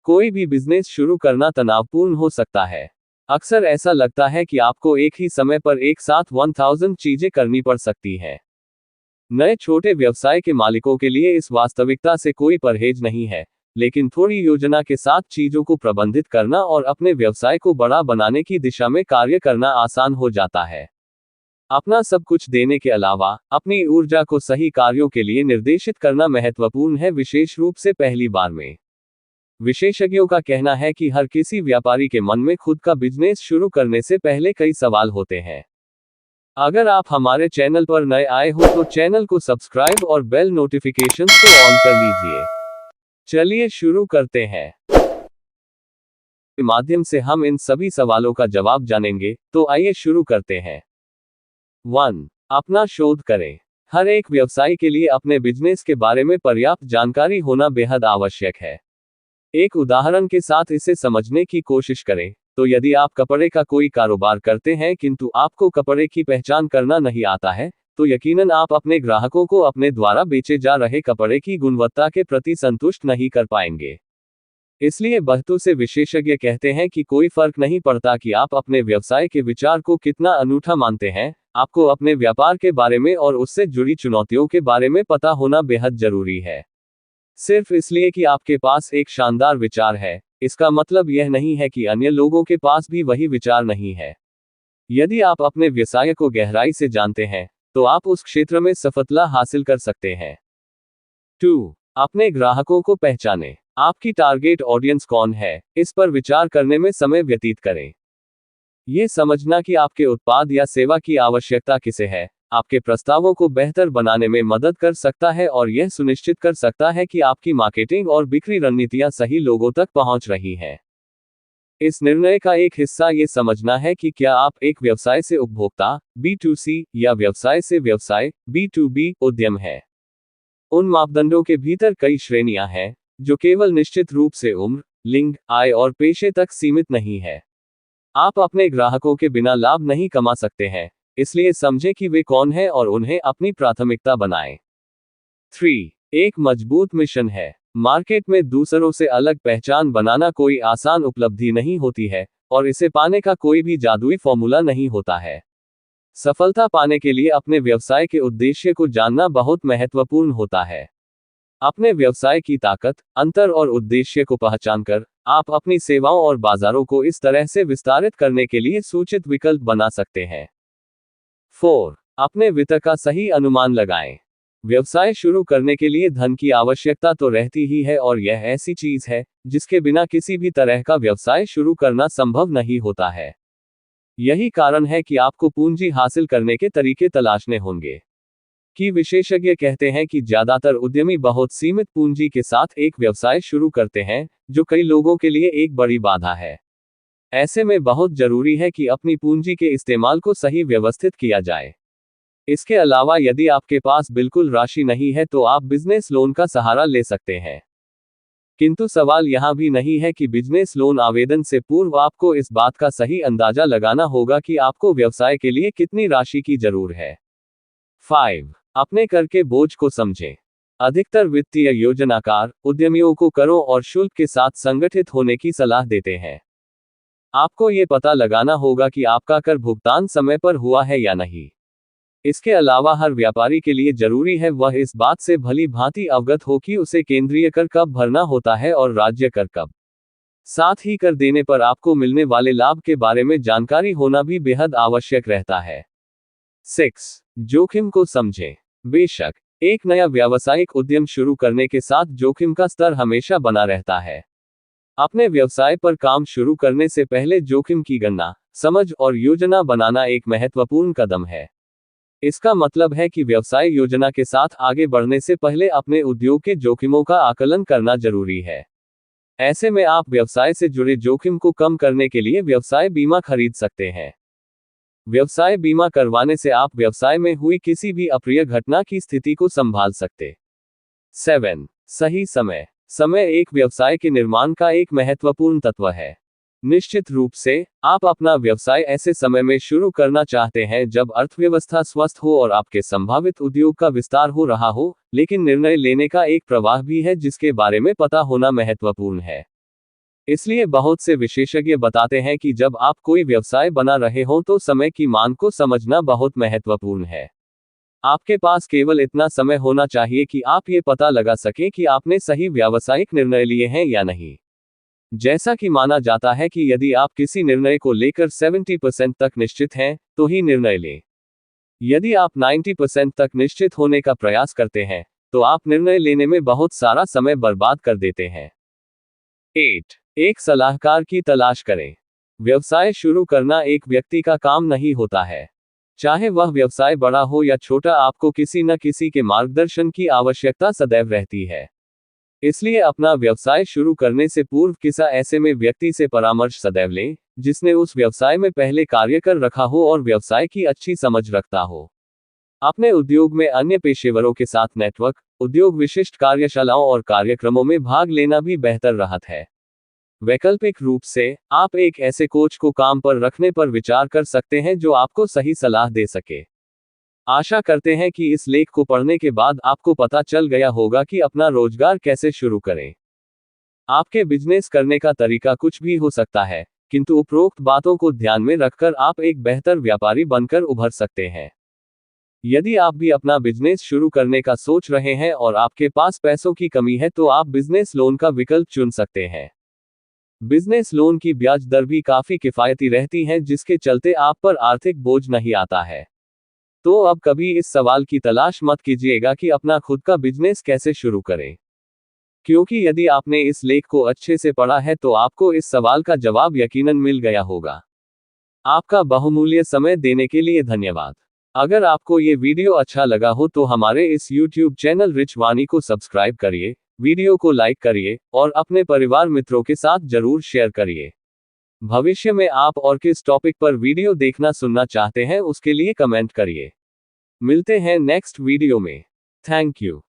कोई भी बिजनेस शुरू करना तनावपूर्ण हो सकता है। अक्सर ऐसा लगता है कि आपको एक ही समय पर एक साथ 1000 चीजें करनी पड़ सकती हैं। नए छोटे व्यवसाय के मालिकों के लिए इस वास्तविकता से कोई परहेज नहीं है, लेकिन थोड़ी योजना के साथ चीजों को प्रबंधित करना और अपने व्यवसाय को बड़ा बनाने की दिशा में कार्य करना आसान हो जाता है। अपना सब कुछ देने के अलावा अपनी ऊर्जा को सही कार्यों के लिए निर्देशित करना महत्वपूर्ण है, विशेष रूप से पहली बार में। विशेषज्ञों का कहना है कि हर किसी व्यापारी के मन में खुद का बिजनेस शुरू करने से पहले कई सवाल होते हैं। अगर आप हमारे चैनल पर नए आए हो तो चैनल को सब्सक्राइब और बेल नोटिफिकेशंस को ऑन कर लीजिए। चलिए शुरू करते हैं। के माध्यम से हम इन सभी सवालों का जवाब जानेंगे, तो आइए शुरू करते हैं। 1. अपना शोध करें। हर एक व्यवसाय के लिए अपने बिजनेस के बारे में पर्याप्त जानकारी होना बेहद आवश्यक है। एक उदाहरण के साथ इसे समझने की कोशिश करें, तो यदि आप कपड़े का कोई कारोबार करते हैं किंतु आपको कपड़े की पहचान करना नहीं आता है, तो यकीनन आप अपने ग्राहकों को अपने द्वारा बेचे जा रहे कपड़े की गुणवत्ता के प्रति संतुष्ट नहीं कर पाएंगे। इसलिए बहुतों से विशेषज्ञ कहते हैं कि कोई फर्क नहीं पड़ता कि आप अपने व्यवसाय के विचार को कितना अनूठा मानते हैं, आपको अपने व्यापार के बारे में और उससे जुड़ी चुनौतियों के बारे में पता होना बेहद जरूरी है। सिर्फ इसलिए कि आपके पास एक शानदार विचार है, इसका मतलब यह नहीं है कि अन्य लोगों के पास भी वही विचार नहीं है। यदि आप अपने व्यवसाय को गहराई से जानते हैं, तो आप उस क्षेत्र में सफलता हासिल कर सकते हैं। 2. अपने ग्राहकों को पहचानें। आपकी टारगेट ऑडियंस कौन है, इस पर विचार करने में समय व्यतीत करें। यह समझना कि आपके उत्पाद या सेवा की आवश्यकता किसे है, आपके प्रस्तावों को बेहतर बनाने में मदद कर सकता है और यह सुनिश्चित कर सकता है कि आपकी मार्केटिंग और बिक्री रणनीतियां सही लोगों तक पहुंच रही हैं। इस निर्णय का एक हिस्सा ये समझना है कि क्या आप एक व्यवसाय से उपभोक्ता B2C या व्यवसाय से व्यवसाय B2B उद्यम है। उन मापदंडों के भीतर कई श्रेणियां हैं, जो केवल निश्चित रूप से उम्र, लिंग, आय और पेशे तक सीमित नहीं है। आप अपने ग्राहकों के बिना लाभ नहीं कमा सकते हैं, इसलिए समझें कि वे कौन हैं और उन्हें अपनी प्राथमिकता बनाएं। 3. एक मजबूत मिशन है। मार्केट में दूसरों से अलग पहचान बनाना कोई आसान उपलब्धि नहीं होती है, और इसे पाने का कोई भी जादुई फॉर्मूला नहीं होता है। सफलता पाने के लिए अपने व्यवसाय के उद्देश्य को जानना बहुत महत्वपूर्ण होता है। अपने व्यवसाय की ताकत, अंतर और उद्देश्य को पहचानकर, आप अपनी सेवाओं और बाजारों को इस तरह से विस्तारित करने के लिए सूचित विकल्प बना सकते हैं। 4. अपने वित्त का सही अनुमान लगाएं। व्यवसाय शुरू करने के लिए धन की आवश्यकता तो रहती ही है, और यह ऐसी चीज है जिसके बिना किसी भी तरह का व्यवसाय शुरू करना संभव नहीं होता है। यही कारण है कि आपको पूंजी हासिल करने के तरीके तलाशने होंगे। कि विशेषज्ञ कहते हैं कि ज्यादातर उद्यमी बहुत सीमित पूंजी के साथ एक व्यवसाय शुरू करते हैं, जो कई लोगों के लिए एक बड़ी बाधा है। ऐसे में बहुत जरूरी है कि अपनी पूंजी के इस्तेमाल को सही व्यवस्थित किया जाए। इसके अलावा यदि आपके पास बिल्कुल राशि नहीं है तो आप बिजनेस लोन का सहारा ले सकते हैं। किंतु सवाल यहां भी नहीं है कि बिजनेस लोन आवेदन से पूर्व आपको इस बात का सही अंदाजा लगाना होगा कि आपको व्यवसाय के लिए कितनी राशि की जरूरत है। 5. अपने कर के बोझ को समझें। अधिकतर वित्तीय योजनाकार उद्यमियों को करों और शुल्क के साथ संगठित होने की सलाह देते हैं। आपको ये पता लगाना होगा कि आपका कर भुगतान समय पर हुआ है या नहीं। इसके अलावा हर व्यापारी के लिए जरूरी है वह इस बात से भली भांति अवगत हो कि उसे केंद्रीय कर कब भरना होता है और राज्य कर कब। साथ ही कर देने पर आपको मिलने वाले लाभ के बारे में जानकारी होना भी बेहद आवश्यक रहता है। 6. जोखिम को समझें। बेशक एक नया व्यावसायिक उद्यम शुरू करने के साथ जोखिम का स्तर हमेशा बना रहता है। अपने व्यवसाय पर काम शुरू करने से पहले जोखिम की गणना, समझ और योजना बनाना एक महत्वपूर्ण कदम है। इसका मतलब है कि व्यवसाय योजना के साथ आगे बढ़ने से पहले अपने उद्योग के जोखिमों का आकलन करना जरूरी है। ऐसे में आप व्यवसाय से जुड़े जोखिम को कम करने के लिए व्यवसाय बीमा खरीद सकते हैं। व्यवसाय बीमा करवाने से आप व्यवसाय में हुई किसी भी अप्रिय घटना की स्थिति को संभाल सकते। 7. सही समय। समय एक व्यवसाय के निर्माण का एक महत्वपूर्ण तत्व है। निश्चित रूप से आप अपना व्यवसाय ऐसे समय में शुरू करना चाहते हैं जब अर्थव्यवस्था स्वस्थ हो और आपके संभावित उद्योग का विस्तार हो रहा हो, लेकिन निर्णय लेने का एक प्रवाह भी है जिसके बारे में पता होना महत्वपूर्ण है। इसलिए बहुत से विशेषज्ञ बताते हैं कि जब आप कोई व्यवसाय बना रहे हो तो समय की मांग को समझना बहुत महत्वपूर्ण है। आपके पास केवल इतना समय होना चाहिए कि आप ये पता लगा सकें कि आपने सही व्यावसायिक निर्णय लिए हैं या नहीं। जैसा कि माना जाता है कि यदि आप किसी निर्णय को लेकर 70% तक निश्चित हैं, तो ही निर्णय लें। यदि आप 90% तक निश्चित होने का प्रयास करते हैं, तो आप निर्णय लेने में बहुत सारा समय बर्बाद कर देते हैं। 8. एक सलाहकार की तलाश करें। व्यवसाय शुरू करना एक व्यक्ति का काम नहीं होता है। चाहे वह व्यवसाय बड़ा हो या छोटा, आपको किसी न किसी के मार्गदर्शन की आवश्यकता सदैव रहती है। इसलिए अपना व्यवसाय शुरू करने से पूर्व किसी ऐसे में व्यक्ति से परामर्श सदैव लें, जिसने उस व्यवसाय में पहले कार्य कर रखा हो और व्यवसाय की अच्छी समझ रखता हो। अपने उद्योग में अन्य पेशेवरों के साथ नेटवर्क, उद्योग विशिष्ट कार्यशालाओं और कार्यक्रमों में भाग लेना भी बेहतर राहत है। वैकल्पिक रूप से, आप एक ऐसे कोच को काम पर रखने पर विचार कर सकते हैं जो आपको सही सलाह दे सके। आशा करते हैं कि इस लेख को पढ़ने के बाद आपको पता चल गया होगा कि अपना रोजगार कैसे शुरू करें। आपके बिजनेस करने का तरीका कुछ भी हो सकता है, किंतु उपरोक्त बातों को ध्यान में रखकर आप एक बेहतर व्यापारी बनकर उभर सकते हैं। यदि आप भी अपना बिजनेस शुरू करने का सोच रहे हैं और आपके पास पैसों की कमी है, तो आप बिजनेस लोन का विकल्प चुन सकते हैं। बिजनेस लोन की ब्याज दर भी काफी किफायती रहती है, जिसके चलते आप पर आर्थिक बोझ नहीं आता है। तो अब कभी इस सवाल की तलाश मत कीजिएगा कि अपना खुद का बिजनेस कैसे शुरू करें, क्योंकि यदि आपने इस लेख को अच्छे से पढ़ा है तो आपको इस सवाल का जवाब यकीनन मिल गया होगा। आपका बहुमूल्य समय देने के लिए धन्यवाद। अगर आपको ये वीडियो अच्छा लगा हो तो हमारे इस YouTube चैनल रिच वाणी को सब्सक्राइब करिए, वीडियो को लाइक करिए और अपने परिवार मित्रों के साथ जरूर शेयर करिए। भविष्य में आप और किस टॉपिक पर वीडियो देखना सुनना चाहते हैं उसके लिए कमेंट करिए। मिलते हैं नेक्स्ट वीडियो में। Thank you.